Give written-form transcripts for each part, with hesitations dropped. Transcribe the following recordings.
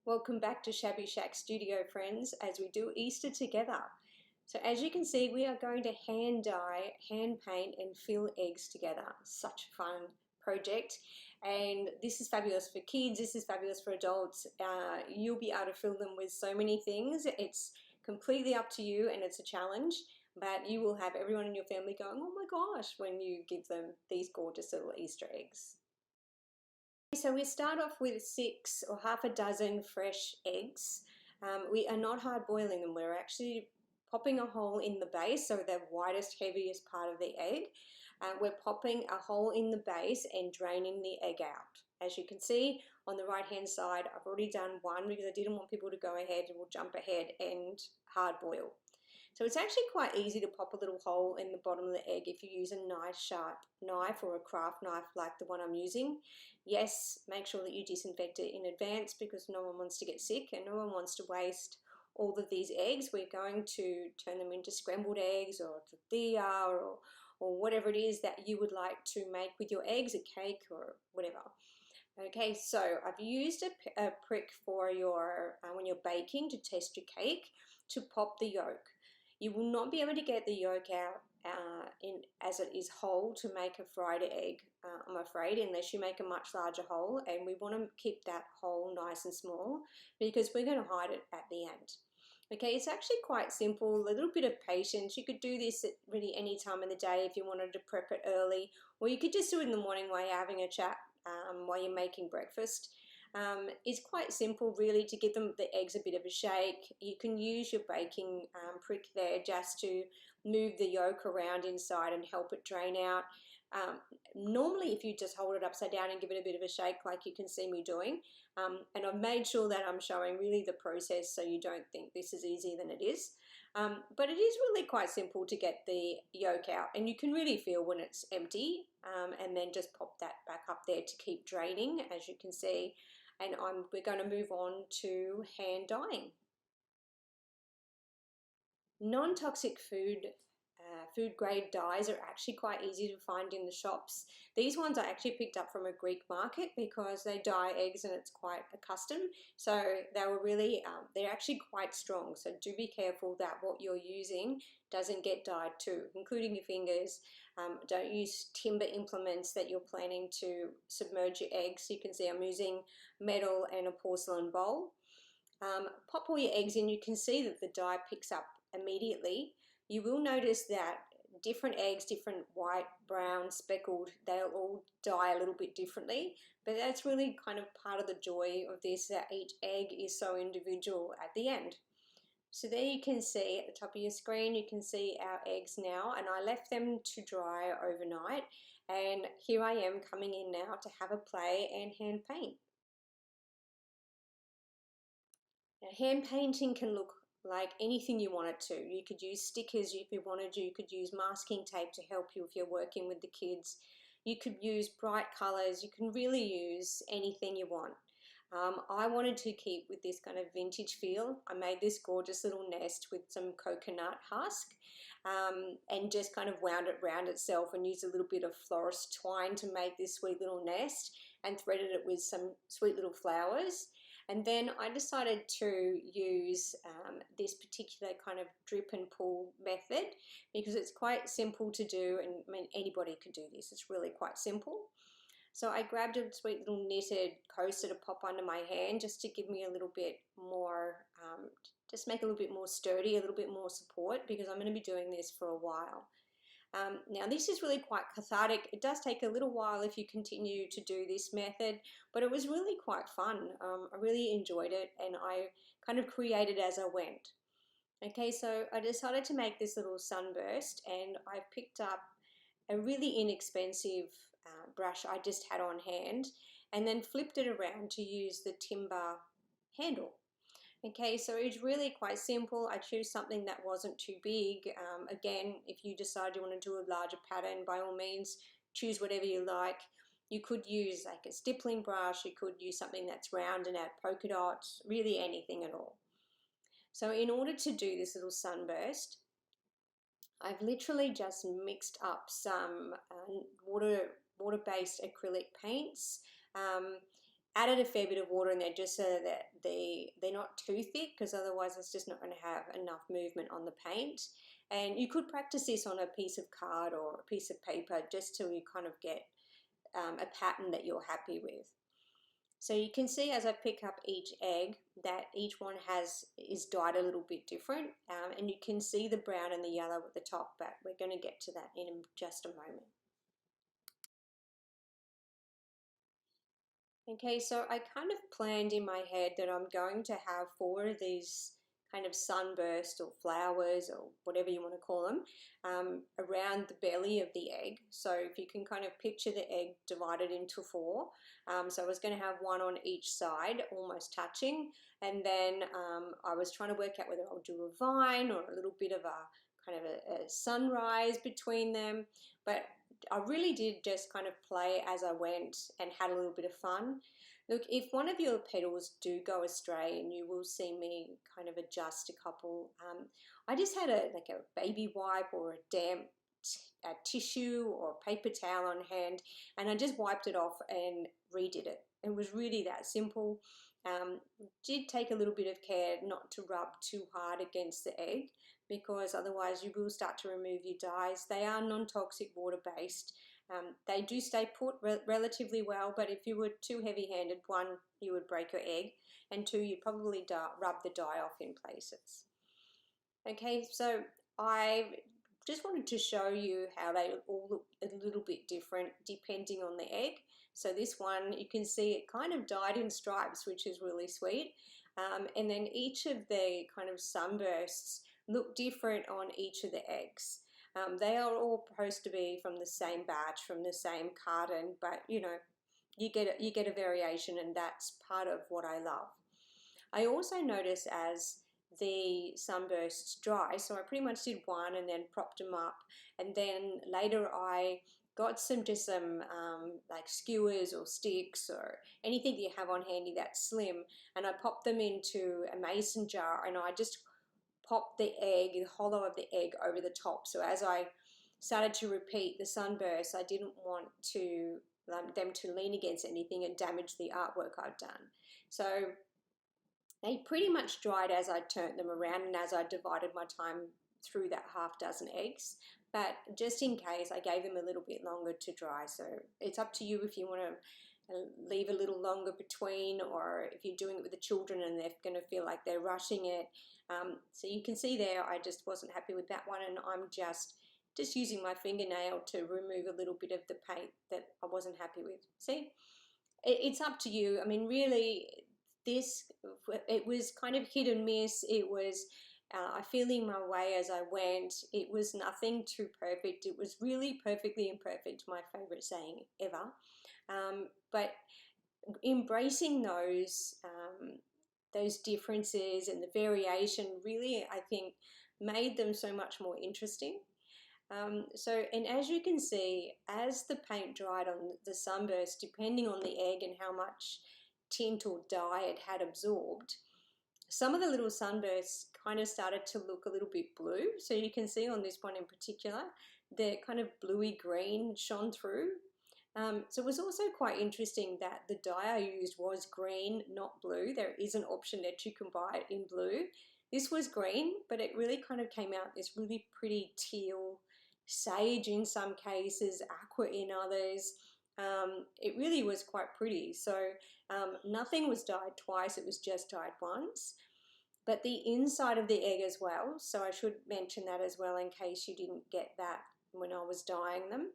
Welcome back to Shabby Shack Studio, friends, as we do Easter together. So as you can see, we are going to hand dye, hand paint and fill eggs together. Such a fun project. And this is fabulous for kids, this is fabulous for adults. You'll be able to fill them with so many things. It's completely up to you and it's a challenge, but you will have everyone in your family going, oh my gosh, when you give them these gorgeous little Easter eggs. So we start off with 6 or half a dozen fresh eggs. We are not hard boiling them, we're actually popping a hole in the base, so the widest, heaviest part of the egg. We're popping a hole in the base and draining the egg out. As you can see on the right hand side, I've already done one because I didn't want people to go ahead or jump ahead and hard boil. So it's actually quite easy to pop a little hole in the bottom of the egg if you use a nice sharp knife or a craft knife like the one I'm using. Yes, make sure that you disinfect it in advance because no one wants to get sick and no one wants to waste all of these eggs. We're going to turn them into scrambled eggs or tortilla or whatever it is that you would like to make with your eggs, a cake or whatever. Okay, so I've used a prick for your, when you're baking to test your cake, to pop the yolk. You will not be able to get the yolk out as it is whole to make a fried egg, I'm afraid, unless you make a much larger hole, and we want to keep that hole nice and small because we're going to hide it at the end. Okay, it's actually quite simple, a little bit of patience. You could do this at really any time of the day if you wanted to prep it early, or you could just do it in the morning while you're having a chat, while you're making breakfast. It's quite simple really to give them the eggs a bit of a shake. You can use your baking prick there just to move the yolk around inside and help it drain out. Normally if you just hold it upside down and give it a bit of a shake like you can see me doing, and I've made sure that I'm showing really the process so you don't think this is easier than it is. But it is really quite simple to get the yolk out, and you can really feel when it's empty, and then just pop that back up there to keep draining, as you can see. And we're going to move on to hand dyeing. Non-toxic food grade dyes are actually quite easy to find in the shops. These ones I actually picked up from a Greek market because they dye eggs and it's quite a custom. So they were really, they're actually quite strong. So do be careful that what you're using doesn't get dyed too, including your fingers. Don't use timber implements that you're planning to submerge your eggs. You can see I'm using metal and a porcelain bowl. Pop all your eggs in. You can see that the dye picks up immediately. You will notice that different eggs, different white, brown, speckled, they'll all dye a little bit differently, but that's really kind of part of the joy of this, that each egg is so individual at the end. So there you can see at the top of your screen, you can see our eggs now, and I left them to dry overnight, and here I am coming in now to have a play and hand paint. Now, hand painting can look like anything you want it to. You could use stickers if you wanted to. You could use masking tape to help you if you're working with the kids. You could use bright colors. You can really use anything you want. I wanted to keep with this kind of vintage feel. I made this gorgeous little nest with some coconut husk, and just kind of wound it round itself and used a little bit of florist twine to make this sweet little nest and threaded it with some sweet little flowers. And then I decided to use this particular kind of drip and pull method because it's quite simple to do, and I mean anybody could do this. It's really quite simple. So I grabbed a sweet little knitted coaster to pop under my hand just to give me a little bit more, just make it a little bit more sturdy, a little bit more support, because I'm going to be doing this for a while. Now this is really quite cathartic. It does take a little while if you continue to do this method, but it was really quite fun. I really enjoyed it, and I kind of created as I went. Okay, so I decided to make this little sunburst, and I picked up a really inexpensive brush I just had on hand, and then flipped it around to use the timber handle. Okay, so it's really quite simple. I chose something that wasn't too big. Again, if you decide you want to do a larger pattern, by all means, choose whatever you like. You could use like a stippling brush, you could use something that's round and add polka dots, really anything at all. So in order to do this little sunburst, I've literally just mixed up some water-based acrylic paints. added a fair bit of water in there just so that they're not too thick, because otherwise it's just not going to have enough movement on the paint. And you could practice this on a piece of card or a piece of paper just till you kind of get a pattern that you're happy with. So you can see as I pick up each egg that each one is dyed a little bit different, and you can see the brown and the yellow at the top, but we're going to get to that in just a moment. Okay, so I kind of planned in my head that I'm going to have 4 of these kind of sunburst or flowers or whatever you want to call them around the belly of the egg. So if you can kind of picture the egg divided into 4. So I was going to have 1 on each side, almost touching, and then I was trying to work out whether I'll do a vine or a little bit of a kind of a sunrise between them. But I really did just kind of play as I went and had a little bit of fun. Look, if one of your petals do go astray, and you will see me kind of adjust a couple, I just had like a baby wipe or a damp tissue or a paper towel on hand, and I just wiped it off and redid it. It was really that simple. Did take a little bit of care not to rub too hard against the egg, because otherwise you will start to remove your dyes. They are non-toxic, water-based. They do stay put relatively well, but if you were too heavy-handed, 1, you would break your egg, and 2, you'd probably rub the dye off in places. Okay, so I just wanted to show you how they all look a little bit different depending on the egg. So this one, you can see it kind of dyed in stripes, which is really sweet. And then each of the kind of sunbursts look different on each of the eggs. They are all supposed to be from the same batch, from the same carton, but you know, you get a variation, and that's part of what I love. I also notice as the sunbursts dry, so I pretty much did 1 and then propped them up, and then later I got some like skewers or sticks or anything that you have on handy that's slim, and I popped them into a mason jar, and I just popped the hollow of the egg over the top. So as I started to repeat the sunbursts, I didn't want them to lean against anything and damage the artwork I've done. So they pretty much dried as I turned them around and as I divided my time through that half dozen eggs. But just in case, I gave them a little bit longer to dry. So it's up to you if you want to leave a little longer between, or if you're doing it with the children and they're going to feel like they're rushing it. So you can see there, I just wasn't happy with that one, and I'm just using my fingernail to remove a little bit of the paint that I wasn't happy with. See, it's up to you. I mean, really, it was kind of hit and miss. It was I feeling my way as I went. It was nothing too perfect. It was really perfectly imperfect, my favorite saying ever. But embracing those differences and the variation really, I think, made them so much more interesting. And as you can see, as the paint dried on the sunburst, depending on the egg and how much tint or dye it had absorbed, some of the little sunbursts kind of started to look a little bit blue. So you can see on this one in particular, the kind of bluey green shone through. So it was also quite interesting that the dye I used was green, not blue. There is an option that you can buy it in blue. This was green, but it really kind of came out this really pretty teal, sage in some cases, aqua in others. It really was quite pretty. So nothing was dyed twice, it was just dyed once. But the inside of the egg as well, so I should mention that as well in case you didn't get that when I was dyeing them.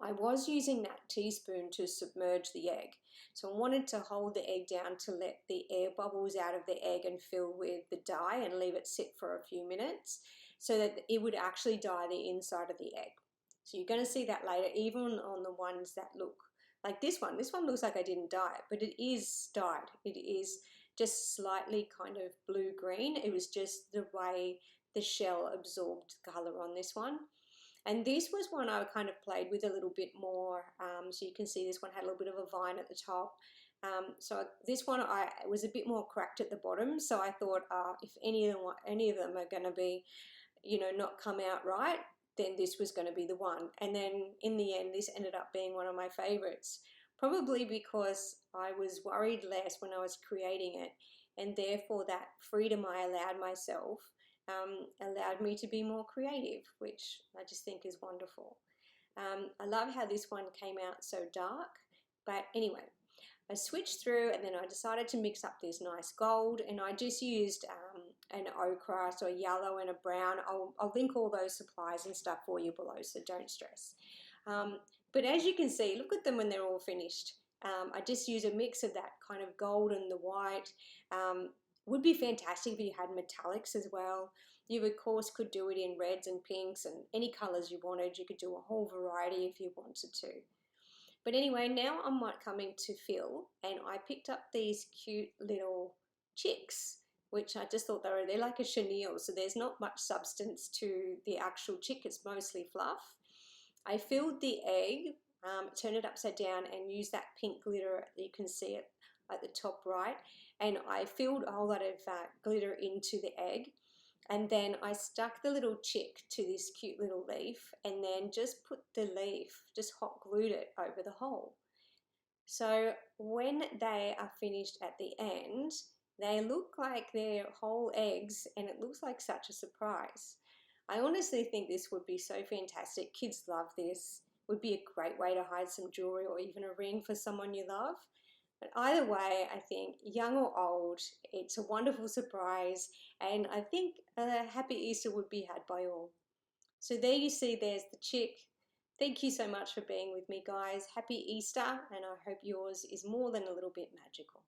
I was using that teaspoon to submerge the egg. So I wanted to hold the egg down to let the air bubbles out of the egg and fill with the dye and leave it sit for a few minutes so that it would actually dye the inside of the egg. So you're going to see that later, even on the ones that look like this one. This one looks like I didn't dye it, but it is dyed. It is just slightly kind of blue-green. It was just the way the shell absorbed the color on this one. And this was one I kind of played with a little bit more. So you can see this one had a little bit of a vine at the top. So this one it was a bit more cracked at the bottom. So I thought if any of them are going to be, not come out right, then this was going to be the one. And then in the end, this ended up being one of my favorites. probably because I was worried less when I was creating it, and therefore that freedom I allowed myself allowed me to be more creative, which I just think is wonderful. I love how this one came out so dark, but anyway, I switched through and then I decided to mix up this nice gold, and I just used an ochre, so a yellow and a brown. I'll link all those supplies and stuff for you below, so don't stress. But as you can see, look at them when they're all finished. I just use a mix of that kind of gold and the white. Would be fantastic if you had metallics as well. You of course could do it in reds and pinks and any colours you wanted. You could do a whole variety if you wanted to. But anyway, now I'm coming to Phil, and I picked up these cute little chicks, which I just thought they're like a chenille, so there's not much substance to the actual chick, it's mostly fluff. I filled the egg, turned it upside down, and used that pink glitter that you can see it at the top right, and I filled a whole lot of glitter into the egg. And then I stuck the little chick to this cute little leaf, and then just put the leaf, just hot glued it over the hole. So when they are finished at the end, they look like they're whole eggs, and it looks like such a surprise. I honestly think this would be so fantastic. Kids love this. Would be a great way to hide some jewelry or even a ring for someone you love. But either way, I think young or old, it's a wonderful surprise, and I think a happy Easter would be had by all. So there you see, there's the chick. Thank you so much for being with me, guys. Happy Easter, and I hope yours is more than a little bit magical.